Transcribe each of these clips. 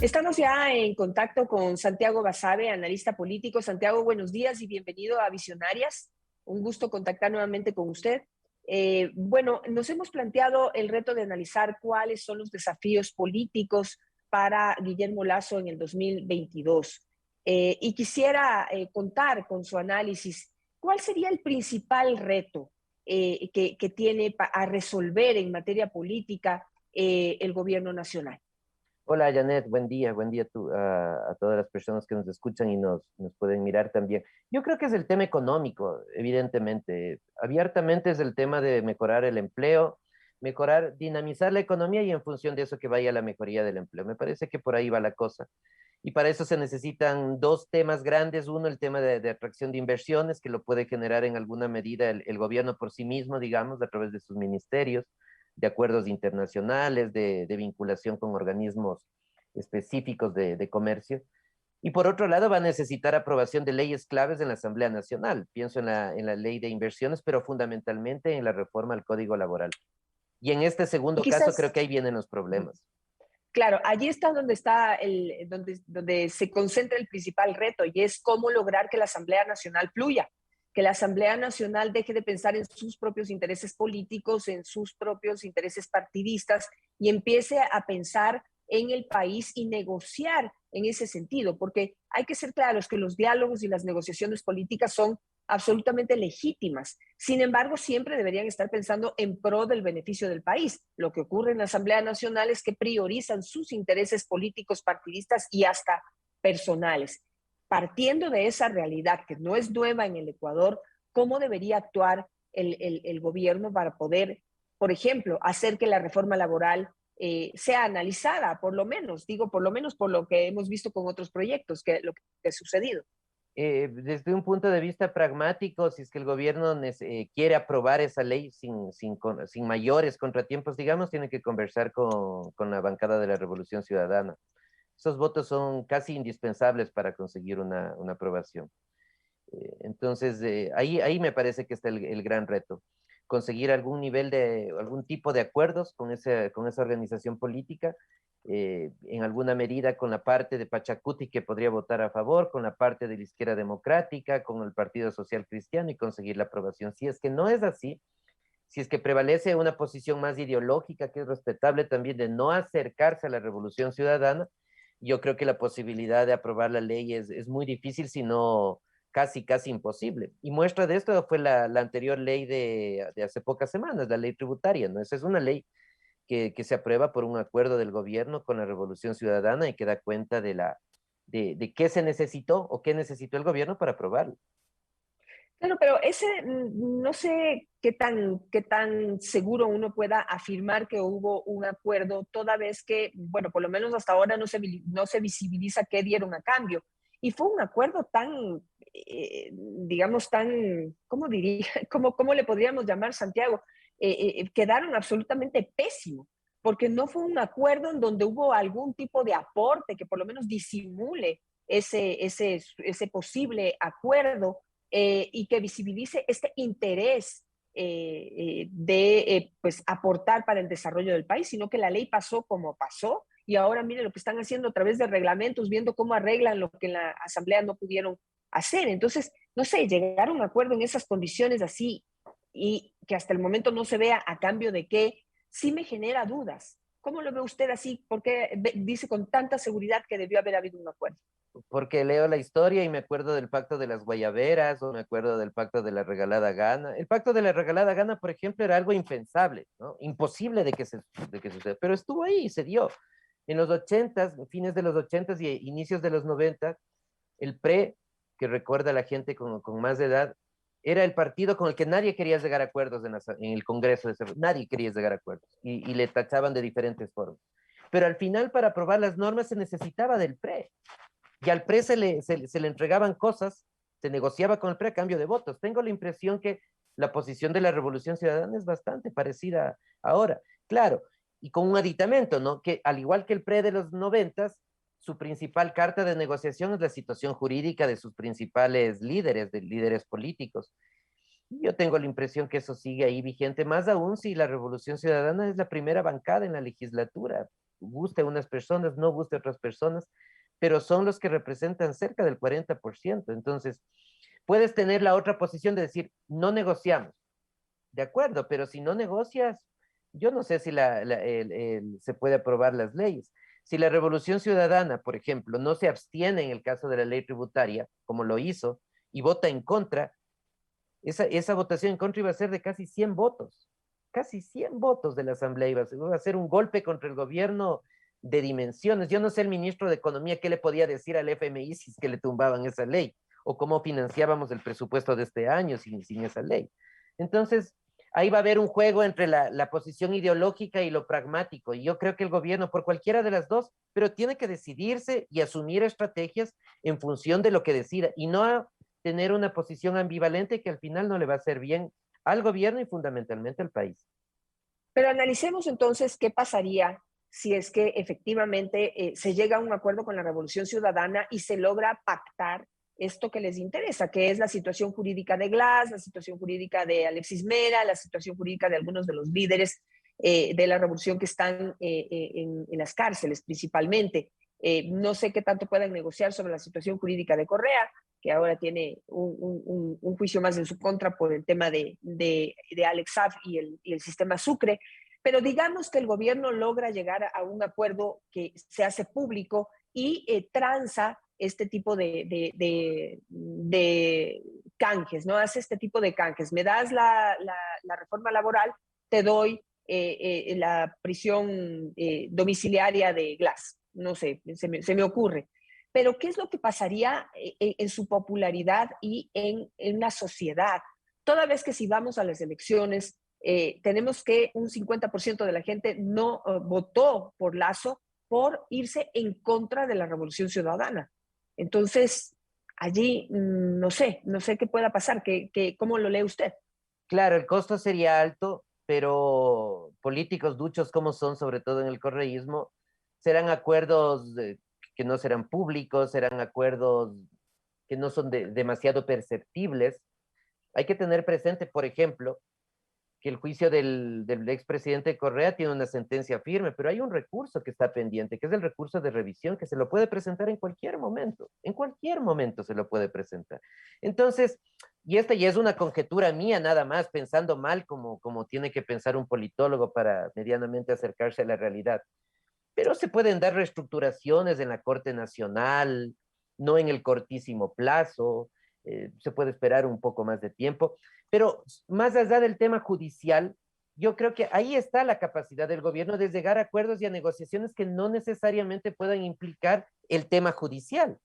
Estamos ya en contacto con Santiago Basabe, analista político. Santiago, buenos días y bienvenido a Visionarias. Un gusto contactar nuevamente con usted. Bueno, nos hemos planteado el reto de analizar cuáles son los desafíos políticos para Guillermo Lasso en el 2022. Y quisiera contar con su análisis. ¿Cuál sería el principal reto que tiene a resolver en materia política el gobierno nacional? Hola Janet, buen día a todas las personas que nos escuchan y nos pueden mirar también. Yo creo que es el tema económico, evidentemente. Abiertamente es el tema de mejorar el empleo, mejorar, dinamizar la economía y en función de eso que vaya la mejoría del empleo. Me parece que por ahí va la cosa. Y para eso se necesitan dos temas grandes. Uno, el tema de atracción de inversiones, que lo puede generar en alguna medida el gobierno por sí mismo, digamos, a través de sus ministerios, de acuerdos internacionales, de vinculación con organismos específicos de comercio. Y por otro lado, va a necesitar aprobación de leyes claves en la Asamblea Nacional. Pienso en la ley de inversiones, pero fundamentalmente en la reforma al Código Laboral. Y en este Y segundo caso, creo quizás, que ahí vienen los problemas. claro, allí está donde se concentra el principal reto y es cómo lograr que la Asamblea Nacional fluya, que la Asamblea Nacional deje de pensar en sus propios intereses políticos, en sus propios intereses partidistas y empiece a pensar en el país y negociar en ese sentido, porque hay que ser claros que los diálogos y las negociaciones políticas son absolutamente legítimas. Sin embargo, siempre deberían estar pensando en pro del beneficio del país. Lo que ocurre en la Asamblea Nacional es que priorizan sus intereses políticos, partidistas y hasta personales. Partiendo de esa realidad que no es nueva en el Ecuador, ¿cómo debería actuar el gobierno para poder, por ejemplo, hacer que la reforma laboral sea analizada, por lo menos, digo por lo menos por lo que hemos visto con otros proyectos, que lo que ha sucedido? Desde un punto de vista pragmático, si es que el gobierno quiere aprobar esa ley sin mayores contratiempos, digamos, tiene que conversar con la bancada de la Revolución Ciudadana. Esos votos son casi indispensables para conseguir una aprobación. Entonces, ahí me parece que está el gran reto. Conseguir algún tipo de acuerdos con esa organización política, en alguna medida con la parte de Pachacuti que podría votar a favor, con la parte de la izquierda democrática, con el Partido Social Cristiano y conseguir la aprobación. Si es que no es así, si es que prevalece una posición más ideológica, que es respetable también, de no acercarse a la Revolución Ciudadana, yo creo que la posibilidad de aprobar la ley es muy difícil, sino casi imposible. Y muestra de esto fue la anterior ley de hace pocas semanas, la ley tributaria, ¿no? Esa es una ley que se aprueba por un acuerdo del gobierno con la Revolución Ciudadana y que da cuenta de qué se necesitó o qué necesitó el gobierno para aprobarlo. Claro, pero ese no sé qué tan seguro uno pueda afirmar que hubo un acuerdo, toda vez que, bueno, por lo menos hasta ahora no se visibiliza qué dieron a cambio. Y fue un acuerdo tan, digamos, tan, ¿cómo diría? ¿Cómo le podríamos llamar, Santiago? Quedaron absolutamente pésimos, porque no fue un acuerdo en donde hubo algún tipo de aporte que por lo menos disimule ese posible acuerdo y que visibilice este interés pues, aportar para el desarrollo del país, sino que la ley pasó como pasó y ahora mire lo que están haciendo a través de reglamentos, viendo cómo arreglan lo que en la asamblea no pudieron hacer. Entonces, no sé, llegar a un acuerdo en esas condiciones así y que hasta el momento no se vea a cambio de qué, sí me genera dudas. ¿Cómo lo ve usted así? Porque dice con tanta seguridad que debió haber habido un acuerdo. Porque leo la historia y me acuerdo del pacto de las guayaberas o me acuerdo del pacto de la regalada gana. El pacto de la regalada gana, por ejemplo, era algo impensable, ¿no? Imposible de que suceda, pero estuvo ahí y se dio. En los ochentas, fines de los ochentas y inicios de los noventas, el PRE, que recuerda a la gente con más edad, era el partido con el que nadie quería llegar a acuerdos en el Congreso, nadie quería llegar a acuerdos y le tachaban de diferentes formas. Pero al final, para aprobar las normas, se necesitaba del PRE y al PRE se le entregaban cosas, se negociaba con el PRE a cambio de votos. Tengo la impresión que la posición de la Revolución Ciudadana es bastante parecida ahora. Claro, y con un aditamento, ¿no? Que al igual que el PRE de los noventas, su principal carta de negociación es la situación jurídica de sus principales líderes, de líderes políticos. Yo tengo la impresión que eso sigue ahí vigente, más aún si la Revolución Ciudadana es la primera bancada en la legislatura. guste a unas personas, no guste a otras personas, pero son los que representan cerca del 40%. Entonces, puedes tener la otra posición de decir, no negociamos, de acuerdo, pero si no negocias, yo no sé si se puede aprobar las leyes. Si la Revolución Ciudadana, por ejemplo, no se abstiene en el caso de la ley tributaria, como lo hizo, y vota en contra, esa votación en contra iba a ser de casi 100 votos de la Asamblea, iba a ser un golpe contra el gobierno de dimensiones. Yo no sé el ministro de Economía qué le podía decir al FMI si es que le tumbaban esa ley, o cómo financiábamos el presupuesto de este año sin esa ley. Entonces, ahí va a haber un juego entre la posición ideológica y lo pragmático, y yo creo que el gobierno, por cualquiera de las dos, pero tiene que decidirse y asumir estrategias en función de lo que decida, y no tener una posición ambivalente que al final no le va a hacer bien al gobierno y fundamentalmente al país. Pero analicemos entonces qué pasaría si es que efectivamente se llega a un acuerdo con la Revolución Ciudadana y se logra pactar esto que les interesa, que es la situación jurídica de Glass, la situación jurídica de Alexis Mera, la situación jurídica de algunos de los líderes de la revolución que están en las cárceles principalmente. No sé qué tanto puedan negociar sobre la situación jurídica de Correa, que ahora tiene un juicio más en su contra por el tema de Alex Saab y el sistema Sucre, pero digamos que el gobierno logra llegar a un acuerdo que se hace público y transa este tipo de canjes, ¿no? Hace este tipo de canjes. Me das la reforma laboral, te doy la prisión domiciliaria de Glass. No sé, se me ocurre. Pero ¿qué es lo que pasaría en su popularidad y en la sociedad? Toda vez que si vamos a las elecciones, tenemos que un 50% de la gente no votó por Lazo por irse en contra de la Revolución Ciudadana. Entonces, allí no sé qué pueda pasar, ¿cómo lo lee usted? Claro, el costo sería alto, pero políticos duchos como son, sobre todo en el correísmo, serán acuerdos que no serán públicos, serán acuerdos que no son demasiado perceptibles. Hay que tener presente, por ejemplo, que el juicio del expresidente Correa tiene una sentencia firme, pero hay un recurso que está pendiente, que es el recurso de revisión, que se lo puede presentar en cualquier momento se lo puede presentar. Entonces, y esta ya es una conjetura mía nada más, pensando mal como tiene que pensar un politólogo para medianamente acercarse a la realidad, pero se pueden dar reestructuraciones en la Corte Nacional, no en el cortísimo plazo, se puede esperar un poco más de tiempo, pero más allá del tema judicial, yo creo que ahí está la capacidad del gobierno de llegar a acuerdos y a negociaciones que no necesariamente puedan implicar el tema judicial,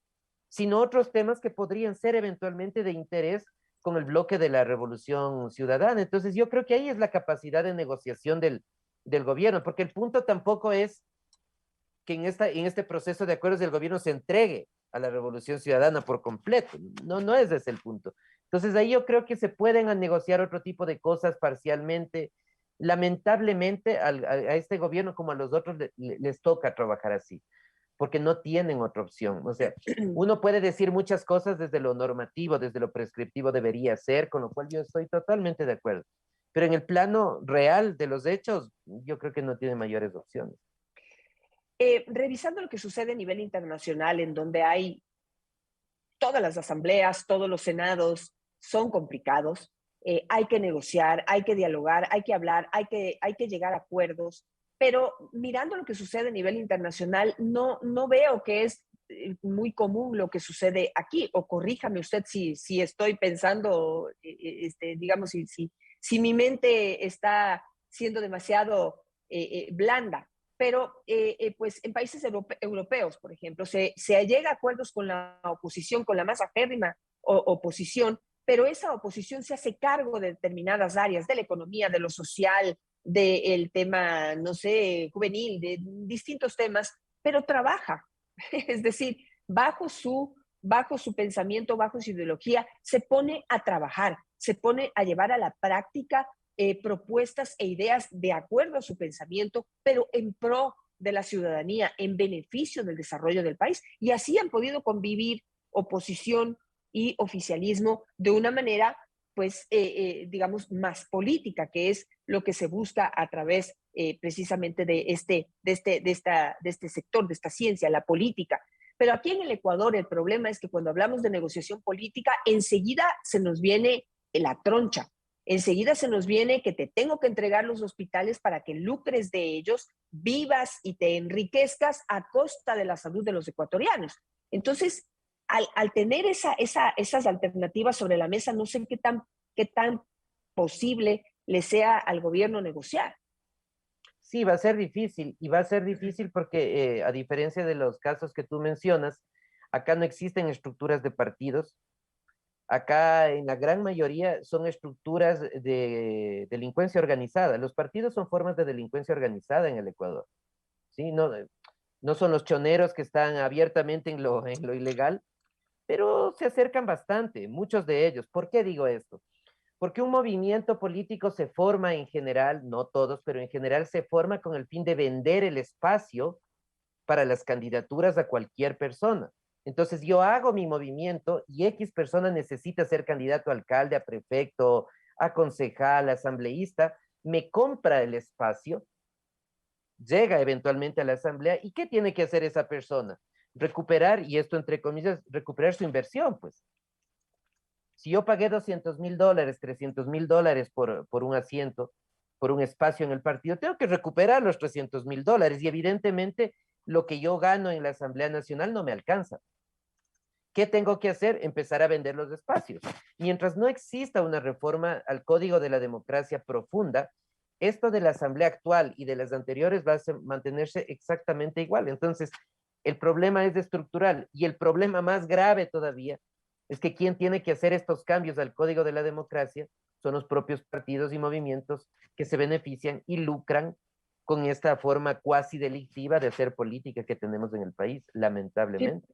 sino otros temas que podrían ser eventualmente de interés con el bloque de la Revolución Ciudadana. Entonces yo creo que ahí es la capacidad de negociación del gobierno, porque el punto tampoco es que en este proceso de acuerdos del gobierno se entregue a la Revolución Ciudadana por completo. No es ese el punto. Entonces ahí yo creo que se pueden negociar otro tipo de cosas parcialmente. Lamentablemente a este gobierno como a los otros les toca trabajar así, porque no tienen otra opción. O sea, uno puede decir muchas cosas desde lo normativo, desde lo prescriptivo debería ser, con lo cual yo estoy totalmente de acuerdo. Pero en el plano real de los hechos, yo creo que no tiene mayores opciones. Revisando lo que sucede a nivel internacional, en donde hay todas las asambleas, todos los senados, son complicados, hay que negociar, hay que dialogar, hay que hablar, hay que llegar a acuerdos, pero mirando lo que sucede a nivel internacional, no veo que es muy común lo que sucede aquí, o corríjame usted si estoy pensando, digamos, si mi mente está siendo demasiado blanda, pero pues en países europeos, por ejemplo, se llega a acuerdos con la oposición, con la más acérrima oposición, pero esa oposición se hace cargo de determinadas áreas, de la economía, de lo social, del tema, no sé, juvenil, de distintos temas, pero trabaja. Es decir, bajo su pensamiento, bajo su ideología, se pone a trabajar, se pone a llevar a la práctica propuestas e ideas de acuerdo a su pensamiento, pero en pro de la ciudadanía, en beneficio del desarrollo del país. Y así han podido convivir oposición y oficialismo de una manera pues, digamos, más política, que es lo que se busca a través precisamente de este sector, de esta ciencia, la política. Pero aquí en el Ecuador el problema es que cuando hablamos de negociación política, enseguida se nos viene la troncha, enseguida se nos viene que te tengo que entregar los hospitales para que lucres de ellos, vivas y te enriquezcas a costa de la salud de los ecuatorianos. Entonces, al tener esas alternativas sobre la mesa, no sé qué tan posible le sea al gobierno negociar. Sí, va a ser difícil, y va a ser difícil porque a diferencia de los casos que tú mencionas, acá no existen estructuras de partidos. Acá en la gran mayoría son estructuras de delincuencia organizada. Los partidos son formas de delincuencia organizada en el Ecuador. ¿Sí? No, no son los choneros que están abiertamente en lo ilegal, pero se acercan bastante, muchos de ellos. ¿Por qué digo esto? Porque un movimiento político se forma en general, no todos, pero en general se forma con el fin de vender el espacio para las candidaturas a cualquier persona. Entonces yo hago mi movimiento y X persona necesita ser candidato a alcalde, a prefecto, a concejal, a asambleísta, me compra el espacio, llega eventualmente a la asamblea y ¿qué tiene que hacer esa persona? Recuperar, y esto entre comillas, recuperar su inversión, pues. Si yo pagué $200,000, $300,000 por un asiento, por un espacio en el partido, tengo que recuperar los $300,000 y evidentemente lo que yo gano en la Asamblea Nacional no me alcanza. ¿Qué tengo que hacer? Empezar a vender los espacios. Mientras no exista una reforma al Código de la Democracia profunda, esto de la Asamblea actual y de las anteriores va a mantenerse exactamente igual. Entonces, el problema es estructural y el problema más grave todavía es que quien tiene que hacer estos cambios al Código de la Democracia son los propios partidos y movimientos que se benefician y lucran con esta forma cuasi delictiva de hacer política que tenemos en el país, lamentablemente.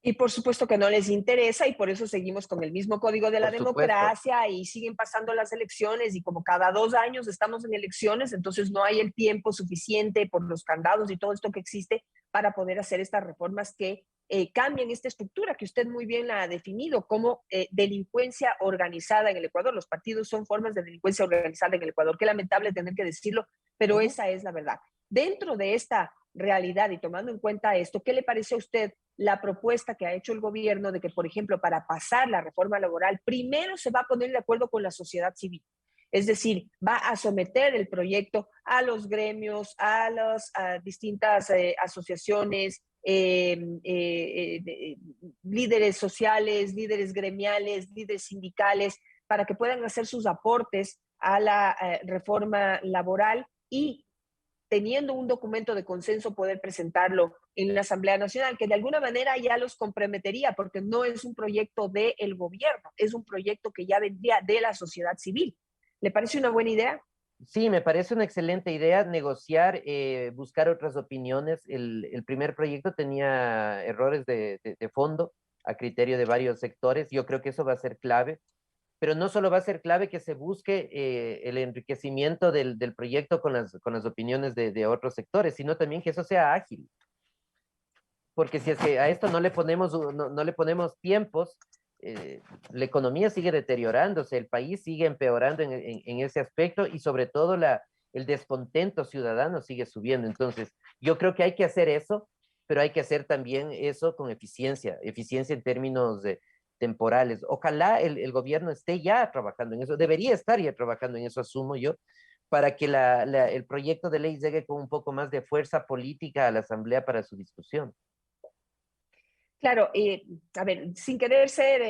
Y por supuesto que no les interesa y por eso seguimos con el mismo código de la Por supuesto. democracia y siguen pasando las elecciones y como cada 2 años estamos en elecciones, entonces no hay el tiempo suficiente por los candados y todo esto que existe para poder hacer estas reformas que cambien esta estructura que usted muy bien la ha definido como delincuencia organizada en el Ecuador. Los partidos son formas de delincuencia organizada en el Ecuador. Qué lamentable tener que decirlo, pero esa es la verdad. Dentro de esta realidad y tomando en cuenta esto, ¿qué le parece a usted la propuesta que ha hecho el gobierno de que, por ejemplo, para pasar la reforma laboral, primero se va a poner de acuerdo con la sociedad civil? Es decir, va a someter el proyecto a los gremios, a las distintas asociaciones, líderes sociales, líderes gremiales, líderes sindicales, para que puedan hacer sus aportes a la reforma laboral y teniendo un documento de consenso, poder presentarlo en la Asamblea Nacional, que de alguna manera ya los comprometería, porque no es un proyecto del gobierno, es un proyecto que ya vendría de la sociedad civil. ¿Le parece una buena idea? Sí, me parece una excelente idea negociar, buscar otras opiniones. El primer proyecto tenía errores de fondo a criterio de varios sectores. Yo creo que eso va a ser clave, pero no solo va a ser clave que se busque el enriquecimiento del proyecto con las opiniones de otros sectores, sino también que eso sea ágil. Porque si es que a esto no le ponemos tiempos, la economía sigue deteriorándose, el país sigue empeorando en ese aspecto y sobre todo el descontento ciudadano sigue subiendo. Entonces, yo creo que hay que hacer eso, pero hay que hacer también eso con eficiencia, eficiencia en términos temporales. Ojalá el gobierno esté ya trabajando en eso, debería estar ya trabajando en eso, asumo yo, para que el proyecto de ley llegue con un poco más de fuerza política a la Asamblea para su discusión. Claro, a ver, sin querer ser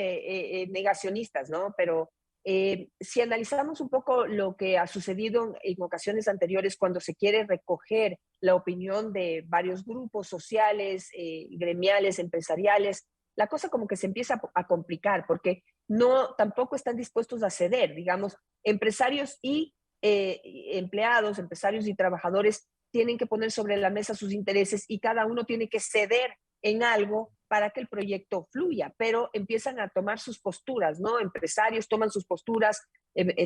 negacionistas, ¿no? Pero si analizamos un poco lo que ha sucedido en ocasiones anteriores cuando se quiere recoger la opinión de varios grupos sociales, gremiales, empresariales, la cosa como que se empieza a complicar porque no tampoco están dispuestos a ceder, digamos, empresarios y empleados, empresarios y trabajadores tienen que poner sobre la mesa sus intereses y cada uno tiene que ceder en algo para que el proyecto fluya, pero empiezan a tomar sus posturas, ¿no? Empresarios toman sus posturas,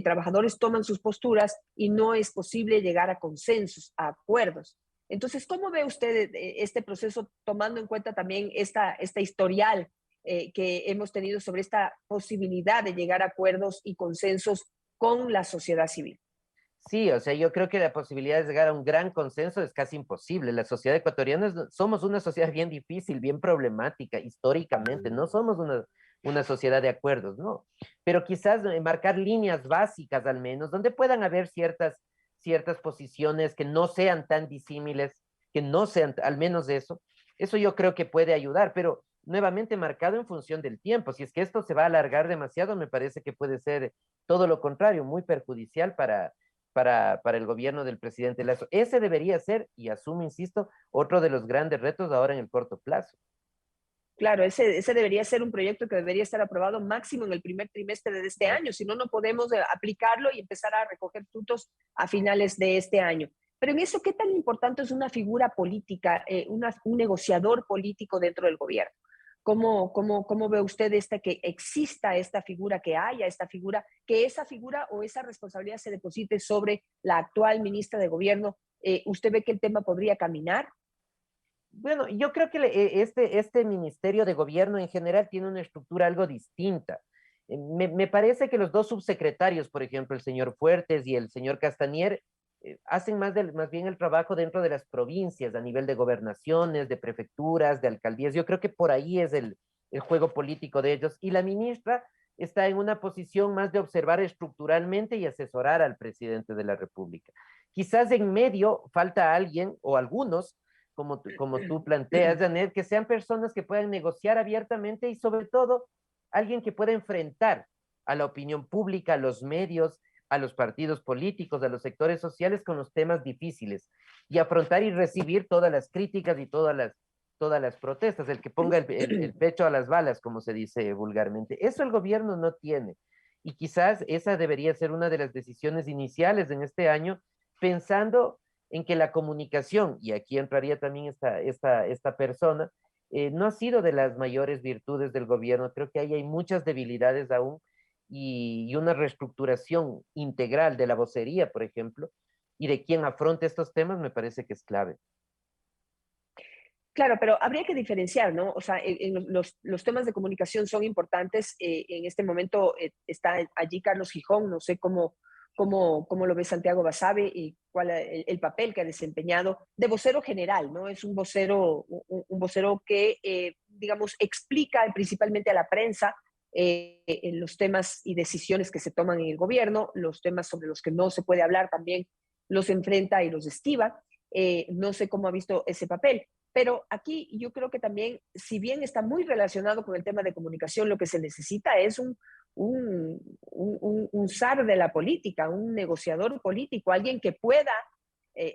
trabajadores toman sus posturas y no es posible llegar a consensos, a acuerdos. Entonces, ¿cómo ve usted este proceso tomando en cuenta también esta historial que hemos tenido sobre esta posibilidad de llegar a acuerdos y consensos con la sociedad civil. Sí, o sea, yo creo que la posibilidad de llegar a un gran consenso es casi imposible. La sociedad ecuatoriana somos una sociedad bien difícil, bien problemática históricamente. No somos una sociedad de acuerdos, ¿no? Pero quizás marcar líneas básicas al menos, donde puedan haber ciertas posiciones que no sean tan disímiles, que no sean al menos eso yo creo que puede ayudar, pero nuevamente marcado en función del tiempo. Si es que esto se va a alargar demasiado, me parece que puede ser todo lo contrario, muy perjudicial para el gobierno del presidente Lazo. Ese debería ser, y asumo, insisto, otro de los grandes retos ahora en el corto plazo. Claro, ese debería ser un proyecto que debería estar aprobado máximo en el primer trimestre de este año, si no, no podemos aplicarlo y empezar a recoger frutos a finales de este año. Pero en eso, ¿qué tan importante es una figura política, un negociador político dentro del gobierno? ¿Cómo ve usted que exista esta figura, que haya esta figura, que esa figura o esa responsabilidad se deposite sobre la actual ministra de Gobierno? ¿Usted ve que el tema podría caminar? Bueno, yo creo que este Ministerio de Gobierno en general tiene una estructura algo distinta. Me parece que los dos subsecretarios, por ejemplo, el señor Fuertes y el señor Castanier, hacen más bien el trabajo dentro de las provincias, a nivel de gobernaciones, de prefecturas, de alcaldías. Yo creo que por ahí es el juego político de ellos. Y la ministra está en una posición más de observar estructuralmente y asesorar al presidente de la República. Quizás en medio falta alguien o algunos como tú planteas, Janet, que sean personas que puedan negociar abiertamente y sobre todo alguien que pueda enfrentar a la opinión pública, a los medios, a los partidos políticos, a los sectores sociales con los temas difíciles y afrontar y recibir todas las críticas y todas las protestas, el que ponga el pecho a las balas, como se dice vulgarmente. Eso el gobierno no tiene. Y quizás esa debería ser una de las decisiones iniciales en este año, pensando en que la comunicación, y aquí entraría también esta persona, no ha sido de las mayores virtudes del gobierno. Creo que ahí hay muchas debilidades aún y una reestructuración integral de la vocería, por ejemplo, y de quien afronte estos temas me parece que es clave. Claro, pero habría que diferenciar, ¿no? O sea, los temas de comunicación son importantes. En este momento está allí Carlos Gijón, no sé cómo lo ve Santiago Basabe y cuál es el papel que ha desempeñado de vocero general, ¿no? Es un vocero que, digamos, explica principalmente a la prensa en los temas y decisiones que se toman en el gobierno, los temas sobre los que no se puede hablar también los enfrenta y los esquiva. No sé cómo ha visto ese papel. Pero aquí yo creo que también, si bien está muy relacionado con el tema de comunicación, lo que se necesita es un zar de la política, un negociador político, alguien que pueda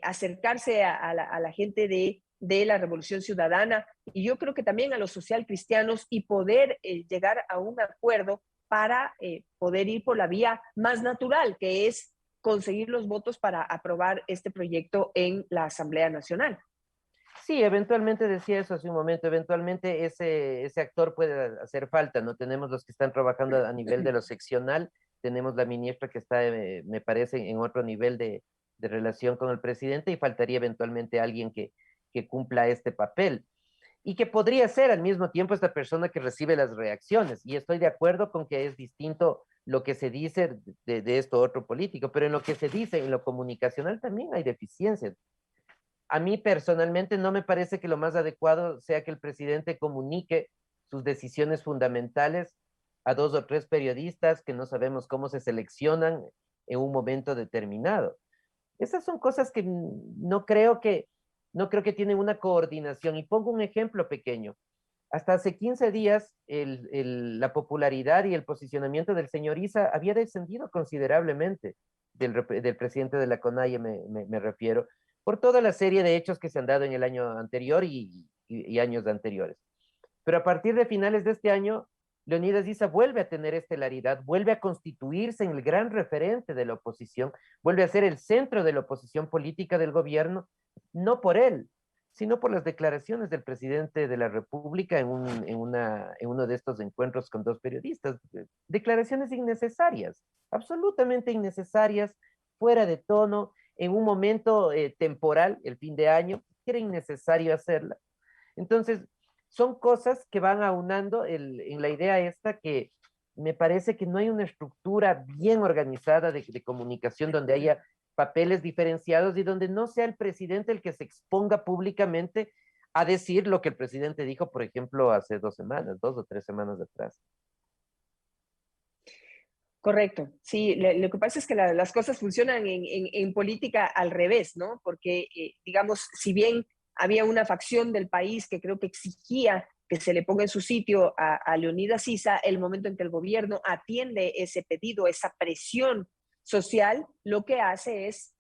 acercarse a la gente de la Revolución Ciudadana y yo creo que también a los social cristianos y poder llegar a un acuerdo para poder ir por la vía más natural, que es conseguir los votos para aprobar este proyecto en la Asamblea Nacional. Sí, eventualmente decía eso hace un momento, eventualmente ese actor puede hacer falta, ¿no? Tenemos los que están trabajando a nivel de lo seccional, tenemos la ministra que está, me parece, en otro nivel de relación con el presidente y faltaría eventualmente alguien que cumpla este papel y que podría ser al mismo tiempo esta persona que recibe las reacciones. Y estoy de acuerdo con que es distinto lo que se dice de esto otro político, pero en lo que se dice, en lo comunicacional también hay deficiencias. A mí personalmente no me parece que lo más adecuado sea que el presidente comunique sus decisiones fundamentales a dos o tres periodistas que no sabemos cómo se seleccionan en un momento determinado. Esas son cosas que no creo que tienen una coordinación. Y pongo un ejemplo pequeño. Hasta hace 15 días la popularidad y el posicionamiento del señor Isa había descendido considerablemente del presidente de la CONAIE, me refiero, por toda la serie de hechos que se han dado en el año anterior y años anteriores. Pero a partir de finales de este año, Leonidas Issa vuelve a tener estelaridad, vuelve a constituirse en el gran referente de la oposición, vuelve a ser el centro de la oposición política del gobierno, no por él, sino por las declaraciones del presidente de la República en uno de estos encuentros con dos periodistas. Declaraciones innecesarias, absolutamente innecesarias, fuera de tono, en un momento temporal, el fin de año, que era innecesario hacerla. Entonces, son cosas que van aunando en la idea esta que me parece que no hay una estructura bien organizada de comunicación donde haya papeles diferenciados y donde no sea el presidente el que se exponga públicamente a decir lo que el presidente dijo, por ejemplo, hace 2 semanas, 2 o 3 semanas atrás. Correcto. Sí, lo que pasa es que las cosas funcionan en política al revés, ¿no? Porque, digamos, si bien había una facción del país que creo que exigía que se le ponga en su sitio a Leonidas Sisa, el momento en que el gobierno atiende ese pedido, esa presión social, lo que hace es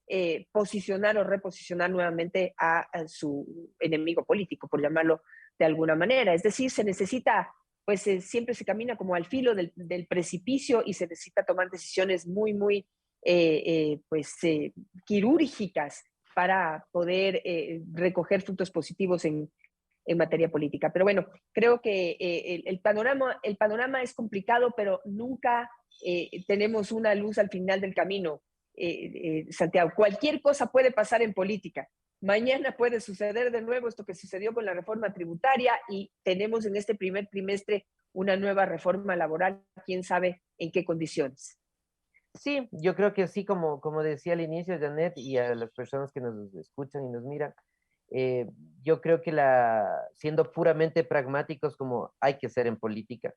posicionar o reposicionar nuevamente a su enemigo político, por llamarlo de alguna manera. Es decir, se necesita pues siempre se camina como al filo del precipicio y se necesita tomar decisiones muy, muy quirúrgicas para poder recoger frutos positivos en materia política. Pero bueno, creo que el panorama es complicado, pero nunca tenemos una luz al final del camino, Santiago. Cualquier cosa puede pasar en política. Mañana puede suceder de nuevo esto que sucedió con la reforma tributaria y tenemos en este primer trimestre una nueva reforma laboral, quién sabe en qué condiciones. Sí, yo creo que sí, como decía al inicio, Janet, y a las personas que nos escuchan y nos miran, eh, yo creo que siendo puramente pragmáticos como hay que ser en política,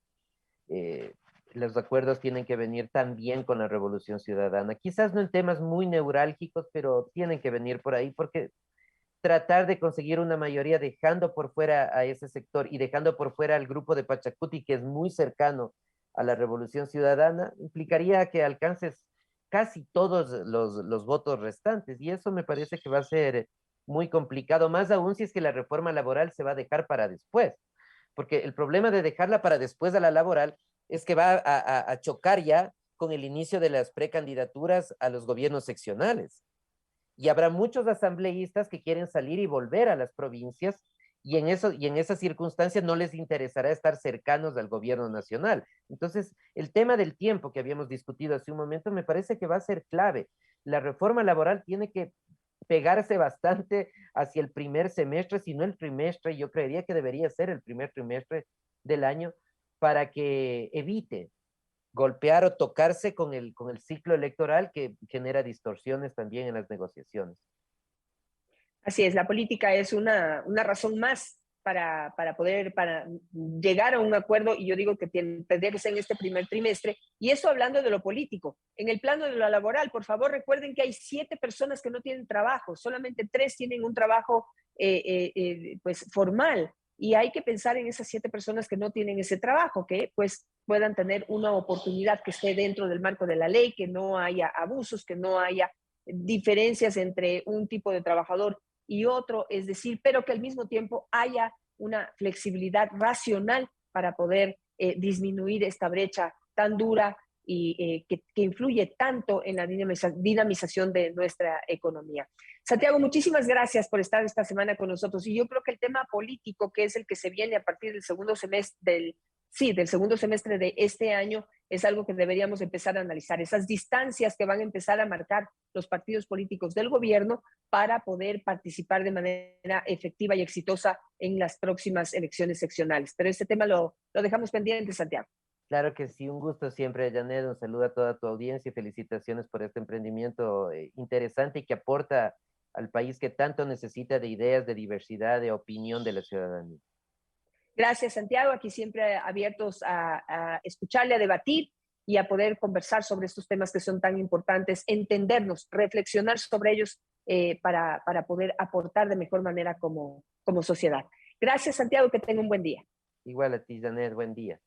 eh, los acuerdos tienen que venir también con la revolución ciudadana. Quizás no en temas muy neurálgicos, pero tienen que venir por ahí porque tratar de conseguir una mayoría dejando por fuera a ese sector y dejando por fuera al grupo de Pachacuti, que es muy cercano a la Revolución Ciudadana, implicaría que alcances casi todos los votos restantes, y eso me parece que va a ser muy complicado, más aún si es que la reforma laboral se va a dejar para después, porque el problema de dejarla para después a la laboral es que va a chocar ya con el inicio de las precandidaturas a los gobiernos seccionales y habrá muchos asambleístas que quieren salir y volver a las provincias y en esa circunstancia no les interesará estar cercanos al gobierno nacional. Entonces, el tema del tiempo que habíamos discutido hace un momento me parece que va a ser clave. La reforma laboral tiene que pegarse bastante hacia el primer semestre, si no el trimestre, yo creería que debería ser el primer trimestre del año para que evite golpear o tocarse con el ciclo electoral que genera distorsiones también en las negociaciones. Así es, la política es una razón más para llegar a un acuerdo, y yo digo que tendría que ser en este primer trimestre, y eso hablando de lo político. En el plano de lo laboral, por favor, recuerden que hay 7 personas que no tienen trabajo, solamente 3 tienen un trabajo pues formal, y hay que pensar en esas 7 personas que no tienen ese trabajo, que pues puedan tener una oportunidad que esté dentro del marco de la ley, que no haya abusos, que no haya diferencias entre un tipo de trabajador y otro, es decir, pero que al mismo tiempo haya una flexibilidad racional para poder disminuir esta brecha tan dura y que influye tanto en la dinamización de nuestra economía. Santiago, muchísimas gracias por estar esta semana con nosotros. Y yo creo que el tema político, que es el que se viene a partir del segundo semestre, del segundo semestre de este año, es algo que deberíamos empezar a analizar, esas distancias que van a empezar a marcar los partidos políticos del gobierno para poder participar de manera efectiva y exitosa en las próximas elecciones seccionales. Pero este tema lo dejamos pendiente, Santiago. Claro que sí, un gusto siempre, Janet. Un saludo a toda tu audiencia y felicitaciones por este emprendimiento interesante y que aporta al país que tanto necesita de ideas, de diversidad, de opinión de la ciudadanía. Gracias, Santiago. Aquí siempre abiertos a escucharle, a debatir y a poder conversar sobre estos temas que son tan importantes, entendernos, reflexionar sobre ellos para poder aportar de mejor manera como sociedad. Gracias, Santiago, que tenga un buen día. Igual a ti, Janet, buen día.